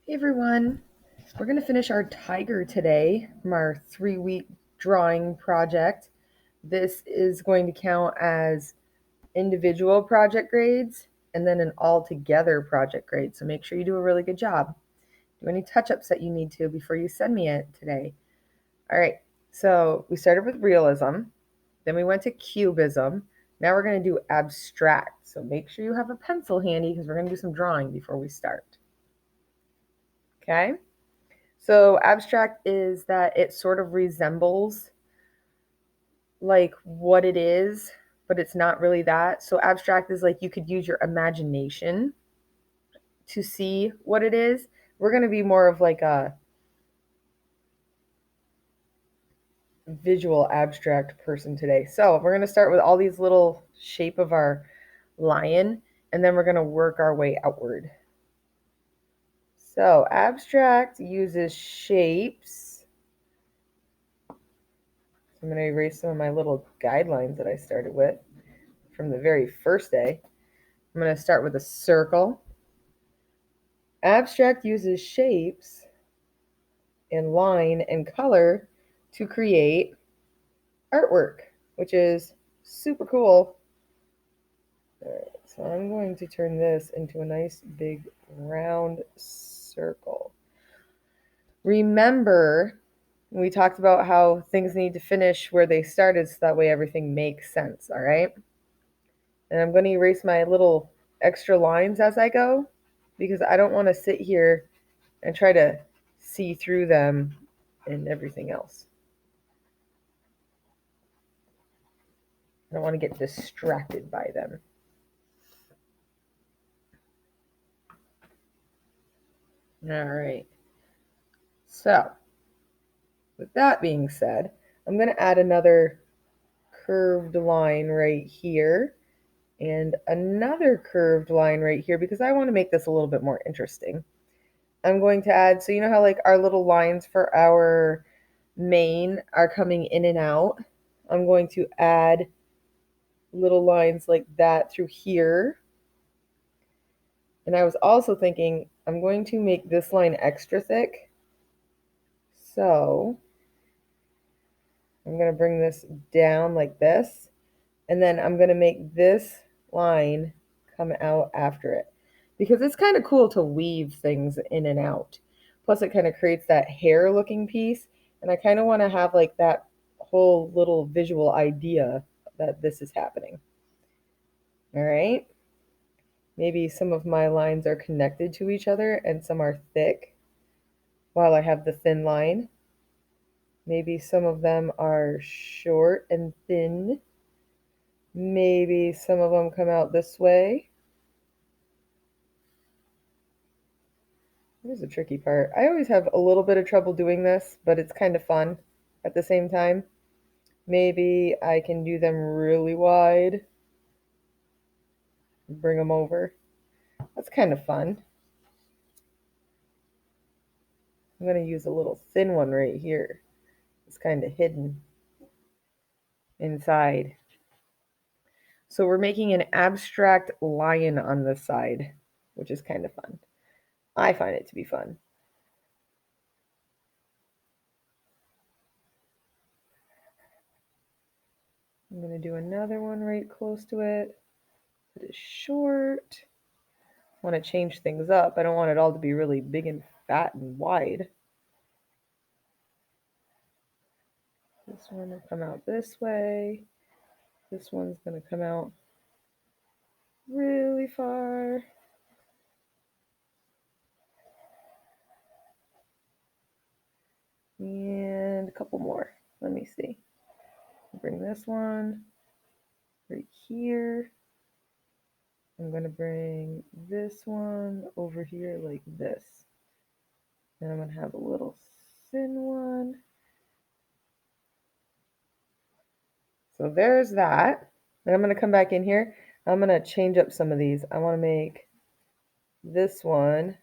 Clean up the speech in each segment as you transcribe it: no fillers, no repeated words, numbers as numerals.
Hey everyone, we're going to finish our tiger today from our 3-week drawing project. This is going to count as individual project grades and then an all-together project grade. So make sure you do a really good job. Do any touch-ups that you need to before you send me it today. All right, so we started with realism, then we went to cubism. Now we're going to do abstract. So make sure you have a pencil handy because we're going to do some drawing before we start. Okay? So abstract is that it sort of resembles like what it is, but it's not really that. So abstract is like you could use your imagination to see what it is. We're going to be more of like a visual abstract person today. So we're going to start with all these little shape of our lion, and then we're going to work our way outward. So abstract uses shapes. I'm going to erase some of my little guidelines that I started with from the very first day. I'm going to start with a circle. Abstract uses shapes and line and color to create artwork, which is super cool. All right, so I'm going to turn this into a nice big round circle. Remember, we talked about how things need to finish where they started so that way everything makes sense, all right? And I'm going to erase my little extra lines as I go because I don't want to sit here and try to see through them and everything else. I don't want to get distracted by them. All right. So, with that being said, I'm going to add another curved line right here and another curved line right here because I want to make this a little bit more interesting. I'm going to add, so you know how like our little lines for our mane are coming in and out? I'm going to add little lines like that through here. And I was also thinking I'm going to make this line extra thick. So I'm going to bring this down like this. And then I'm going to make this line come out after it. Because it's kind of cool to weave things in and out. Plus it kind of creates that hair looking piece. And I kind of want to have like that whole little visual idea that this is happening. All right. Maybe some of my lines are connected to each other and some are thick while I have the thin line. Maybe some of them are short and thin. Maybe some of them come out this way. Here's the tricky part. I always have a little bit of trouble doing this, but it's kind of fun at the same time. Maybe I can do them really wide. Bring them over. That's kind of fun. I'm going to use a little thin one right here. It's kind of hidden inside. So we're making an abstract lion on this side, which is kind of fun. I find it to be fun. I'm going to do another one right close to it. It is short. I want to change things up. I don't want it all to be really big and fat and wide. This one will come out this way. This one's going to come out really far. And a couple more. Let me see. Bring this one right here. I'm going to bring this one over here like this. Then I'm going to have a little thin one. So there's that. Then I'm going to come back in here. I'm going to change up some of these. I want to make this one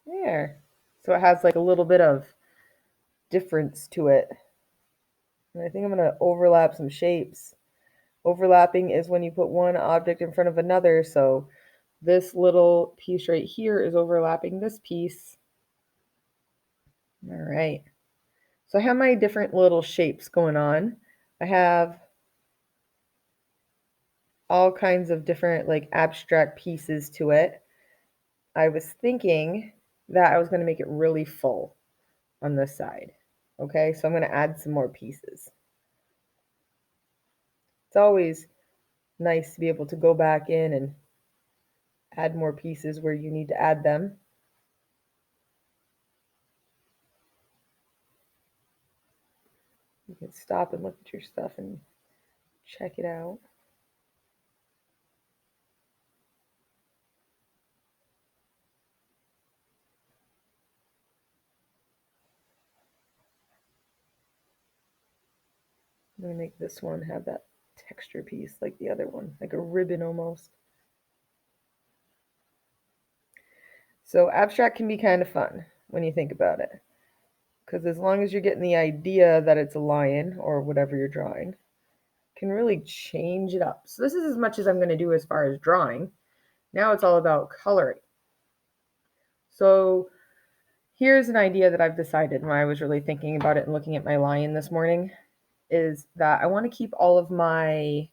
there. So it has like a little bit of difference to it. And I think I'm going to overlap some shapes. Overlapping is when you put one object in front of another. So this little piece right here is overlapping this piece. All right. So I have my different little shapes going on. I have all kinds of different like abstract pieces to it. I was thinking that I was going to make it really full on this side. Okay, so I'm going to add some more pieces. It's always nice to be able to go back in and add more pieces where you need to add them. You can stop and look at your stuff and check it out. I'm going to make this one have that texture piece like the other one, like a ribbon almost. So abstract can be kind of fun when you think about it, because as long as you're getting the idea that it's a lion or whatever you're drawing, can really change it up. So this is as much as I'm going to do as far as drawing. Now it's all about coloring. So here's an idea that I've decided when I was really thinking about it and looking at my lion this morning, is that I want to keep all of my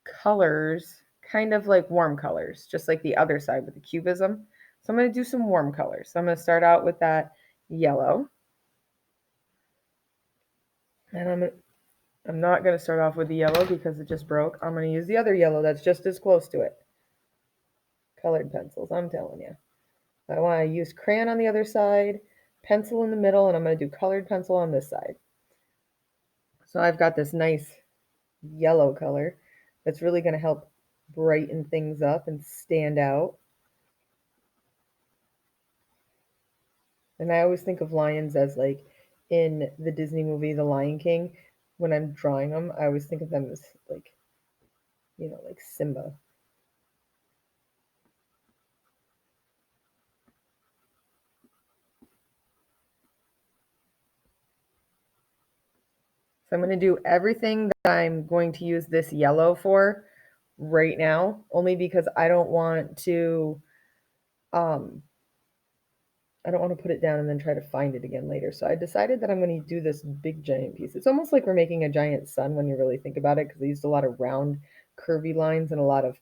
colors kind of like warm colors, just like the other side with the cubism. So I'm going to do some warm colors. So I'm going to start out with that yellow. And I'm not going to start off with the yellow because it just broke. I'm going to use the other yellow that's just as close to it. Colored pencils, I'm telling you. I want to use crayon on the other side, pencil in the middle, and I'm going to do colored pencil on this side. So I've got this nice yellow color that's really going to help brighten things up and stand out. And I always think of lions as like in the Disney movie The Lion King. When I'm drawing them, I always think of them as like, you know, like Simba. So I'm going to do everything that I'm going to use this yellow for right now, only because I don't want to put it down and then try to find it again later. So I decided that I'm going to do this big giant piece. It's almost like we're making a giant sun when you really think about it, because I used a lot of round curvy lines and a lot of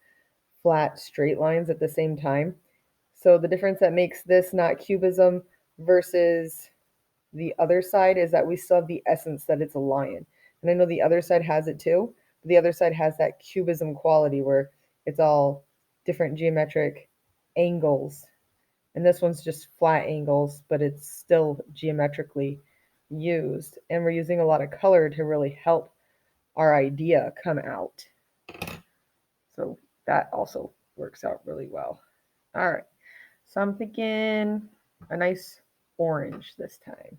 flat straight lines at the same time. So the difference that makes this not cubism versus the other side is that we still have the essence that it's a lion. And I know the other side has it too, but the other side has that cubism quality where it's all different geometric angles. And this one's just flat angles, but it's still geometrically used. And we're using a lot of color to really help our idea come out. So that also works out really well. All right. So I'm thinking a nice orange this time.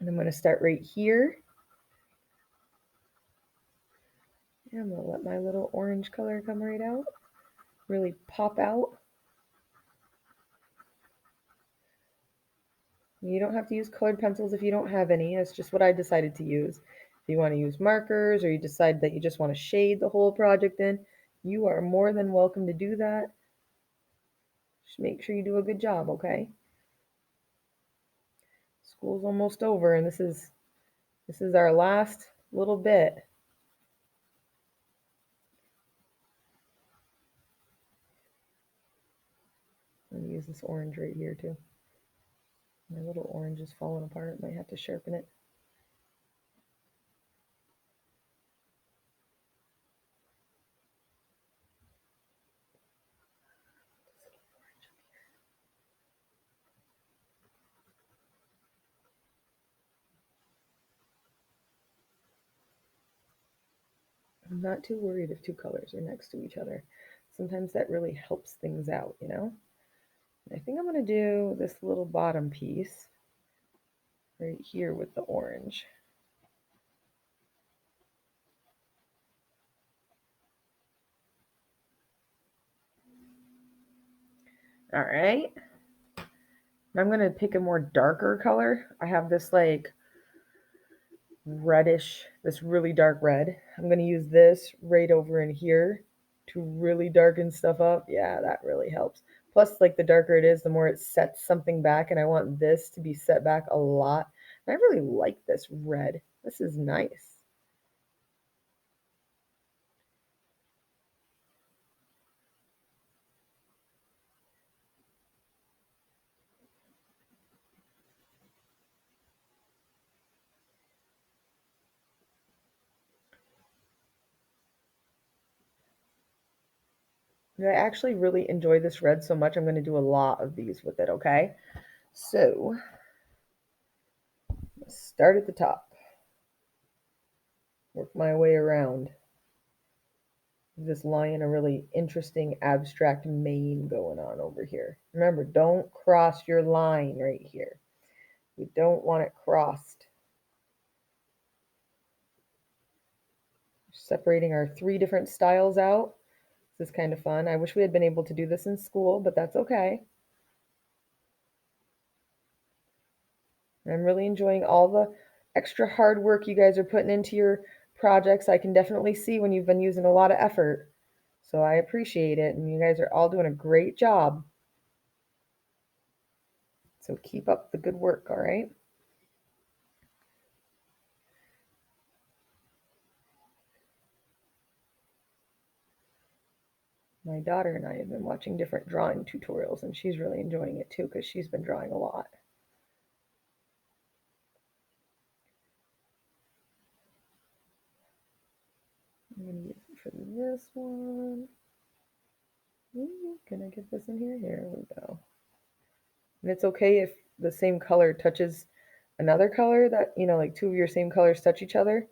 And I'm going to start right here. And I'm going to let my little orange color come right out. Really pop out. You don't have to use colored pencils if you don't have any. That's just what I decided to use. If you want to use markers or you decide that you just want to shade the whole project in, you are more than welcome to do that. Just make sure you do a good job, okay? School's almost over, and this is our last little bit. I'm going to use this orange right here too. My little orange is falling apart. Might have to sharpen it. I'm not too worried if two colors are next to each other. Sometimes that really helps things out, you know? I think I'm going to do this little bottom piece right here with the orange. All right. I'm going to pick a more darker color. I have this like reddish, this really dark red. I'm going to use this right over in here to really darken stuff up. Yeah, that really helps. Plus, like the darker it is, the more it sets something back, and I want this to be set back a lot. And I really like this red. This is nice. I actually really enjoy this red so much, I'm going to do a lot of these with it, okay? So, let's start at the top. Work my way around. This lion, a really interesting abstract mane going on over here. Remember, don't cross your line right here. We don't want it crossed. Separating our 3 different styles out. This is kind of fun. I wish we had been able to do this in school, but that's okay. I'm really enjoying all the extra hard work you guys are putting into your projects. I can definitely see when you've been using a lot of effort. So I appreciate it, and you guys are all doing a great job. So keep up the good work, all right? My daughter and I have been watching different drawing tutorials, and she's really enjoying it too because she's been drawing a lot. I'm going to use it for this one. Can I get this in here? Here we go. And it's okay if the same color touches another color that, like 2 of your same colors touch each other.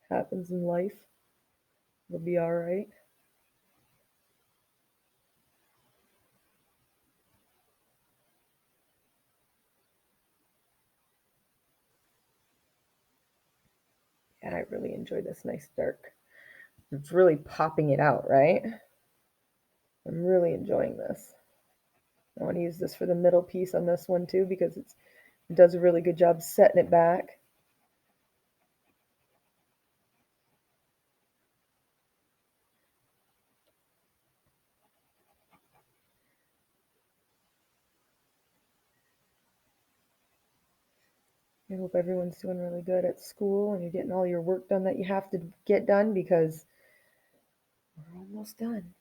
Happens in life. It'll be all right. Yeah, I really enjoy this nice dark. It's really popping it out, right? I'm really enjoying this. I want to use this for the middle piece on this one too because it does a really good job setting it back. I hope everyone's doing really good at school and you're getting all your work done that you have to get done because we're almost done.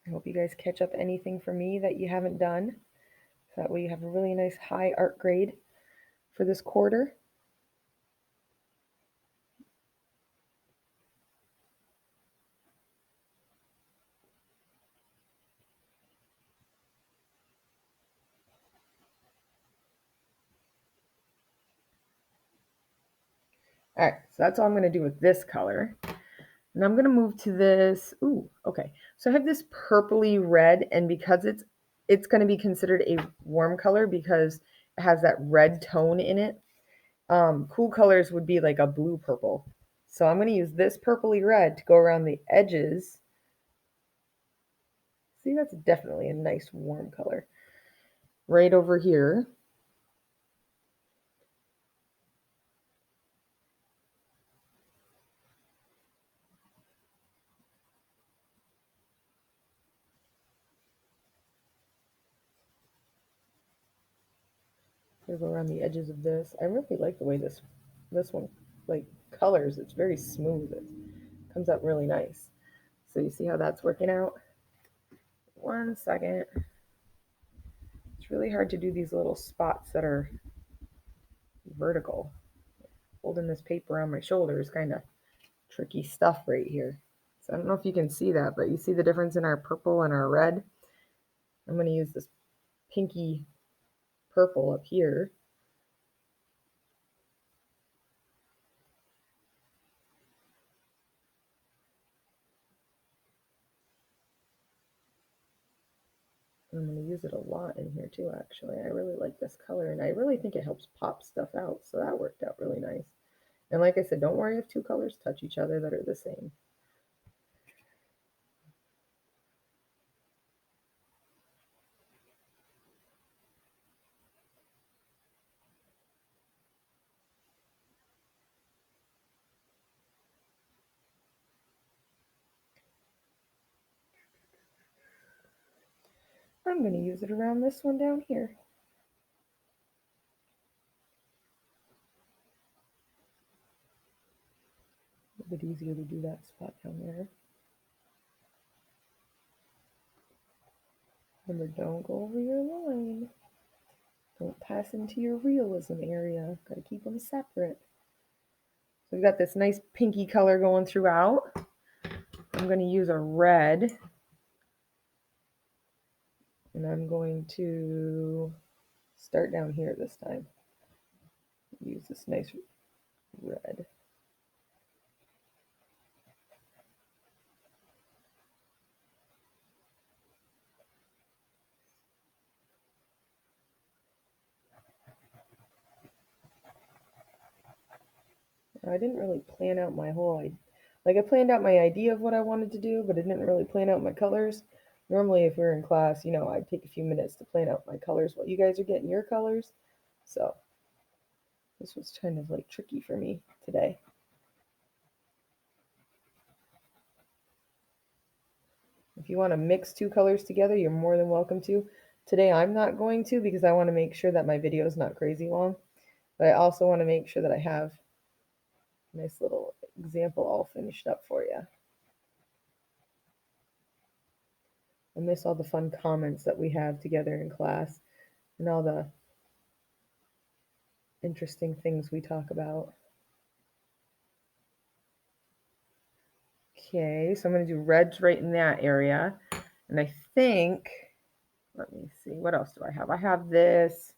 I hope you guys catch up anything for me that you haven't done. So that way you have a really nice high art grade for this quarter. All right, so that's all I'm going to do with this color. And I'm going to move to this. Ooh, okay. So I have this purpley red, and because it's going to be considered a warm color because it has that red tone in it. Cool colors would be like a blue purple. So I'm going to use this purpley red to go around the edges. See, that's definitely a nice warm color. Right over here. Go around the edges of this. I really like the way this one like colors. It's very smooth. It comes out really nice. So you see how that's working out? 1 second. It's really hard to do these little spots that are vertical. Holding this paper on my shoulder is kind of tricky stuff right here. So I don't know if you can see that, but you see the difference in our purple and our red? I'm going to use this pinky purple up here. I'm going to use it a lot in here too, actually. I really like this color, and I really think it helps pop stuff out, so that worked out really nice. And like I said, don't worry if 2 colors touch each other that are the same. I'm going to use it around this one down here. A bit easier to do that spot down there. Remember, don't go over your line. Don't pass into your realism area. Gotta keep them separate. So we've got this nice pinky color going throughout. I'm going to use a red. And I'm going to start down here this time. Use this nice red. I didn't really plan out my whole, like I planned out my idea of what I wanted to do, but I didn't really plan out my colors. Normally if we were in class, you know, I'd take a few minutes to plan out my colors while you guys are getting your colors. So this was kind of like tricky for me today. If you want to mix two colors together, you're more than welcome to. Today I'm not going to because I want to make sure that my video is not crazy long. But I also want to make sure that I have a nice little example all finished up for you. I miss all the fun comments that we have together in class and all the interesting things we talk about. Okay, so I'm going to do reds right in that area. And I think, let me see, what else do I have? I have this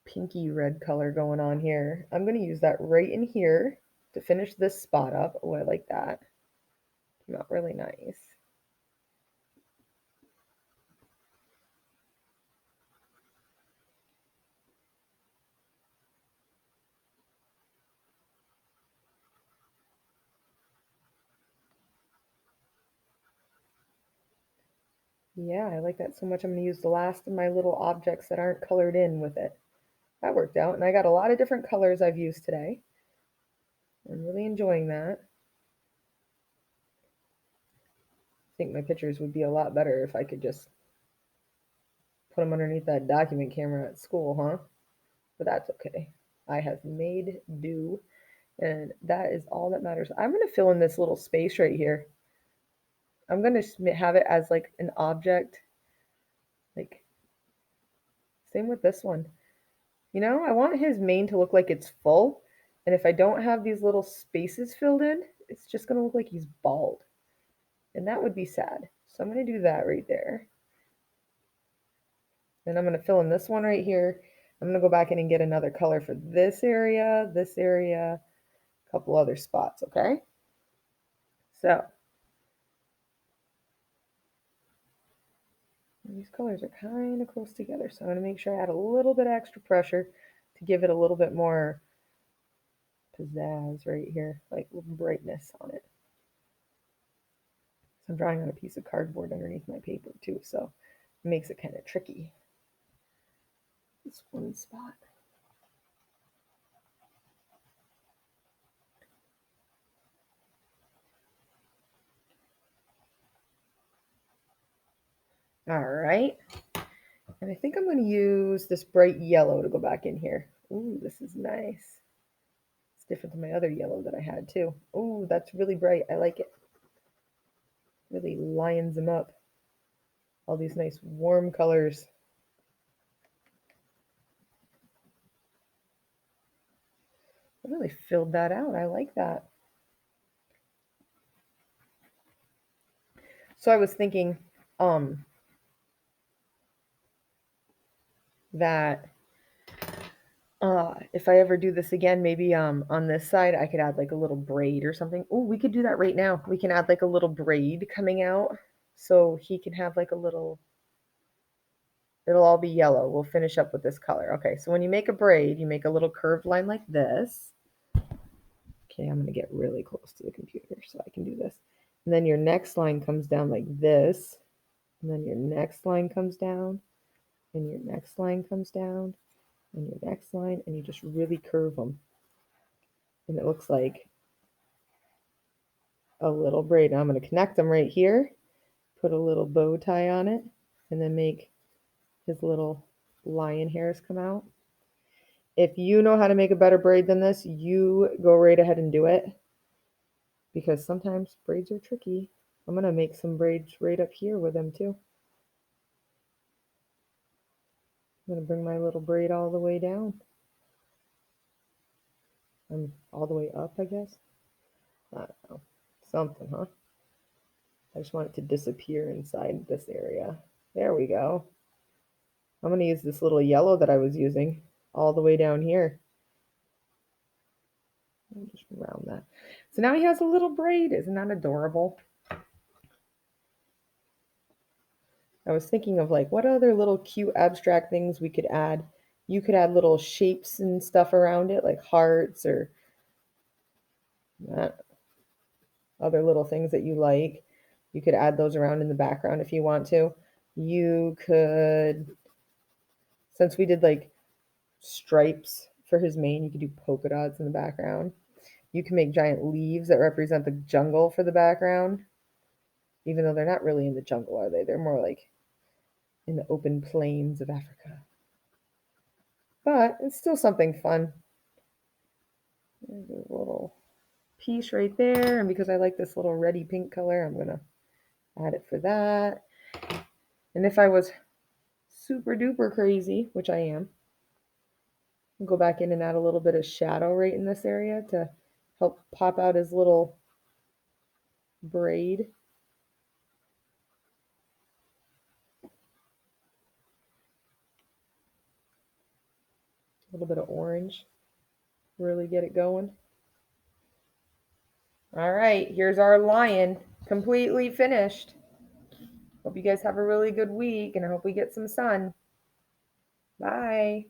pinky red color going on here. I'm going to use that right in here to finish this spot up. Oh, I like that. Came out really nice. Yeah, I like that so much. I'm going to use the last of my little objects that aren't colored in with it. That worked out, and I got a lot of different colors I've used today. I'm really enjoying that. I think my pictures would be a lot better if I could just put them underneath that document camera at school, huh? But that's okay. I have made do, and that is all that matters. I'm going to fill in this little space right here. I'm going to have it as like an object, like same with this one. You know, I want his mane to look like it's full, and if I don't have these little spaces filled in, it's just going to look like he's bald, and that would be sad. So I'm going to do that right there. Then I'm going to fill in this one right here. I'm going to go back in and get another color for this area, a couple other spots, okay? So these colors are kind of close together, so I'm going to make sure I add a little bit of extra pressure to give it a little bit more pizzazz right here, like brightness on it. So I'm drawing on a piece of cardboard underneath my paper too, so it makes it kind of tricky. This one spot. All right. And I think I'm going to use this bright yellow to go back in here. Ooh, this is nice. It's different than my other yellow that I had too. Ooh, that's really bright. I like it. Really lions them up. All these nice warm colors. I really filled that out. I like that. So I was thinking that if I ever do this again, maybe on this side I could add like a little braid or something. Oh, we could do that right now. We can add like a little braid coming out so he can have like a little, it'll all be yellow. We'll finish up with this color. Okay, so when you make a braid, you make a little curved line like this. Okay, I'm going to get really close to the computer so I can do this. And then your next line comes down like this. And then your next line comes down. And your next line comes down. And your next line. And you just really curve them. And it looks like a little braid. Now I'm going to connect them right here. put a little bow tie on it, and then make his little lion hairs come out. If you know how to make a better braid than this, you go right ahead and do it, because sometimes braids are tricky. I'm going to make some braids right up here with them too. I'm going to bring my little braid all the way down. All the way up, I guess. I don't know. Something, huh? I just want it to disappear inside this area. There we go. I'm going to use this little yellow that I was using all the way down here. I'll just round that. So now he has a little braid. Isn't that adorable? I was thinking of like what other little cute abstract things we could add. You could add little shapes and stuff around it, like hearts or other little things that you like. You could add those around in the background if you want to. You could, since we did like stripes for his mane, you could do polka dots in the background. You can make giant leaves that represent the jungle for the background, even though they're not really in the jungle, are they? They're more like in the open plains of Africa. But it's still something fun. There's a little piece right there, and because I like this little reddy pink color, I'm gonna add it for that. And if I was super duper crazy, which I am, I'll go back in and add a little bit of shadow right in this area to help pop out his little braid. A little bit of orange, really get it going. All right, here's our lion, completely finished. Hope you guys have a really good week, and I hope we get some sun. Bye.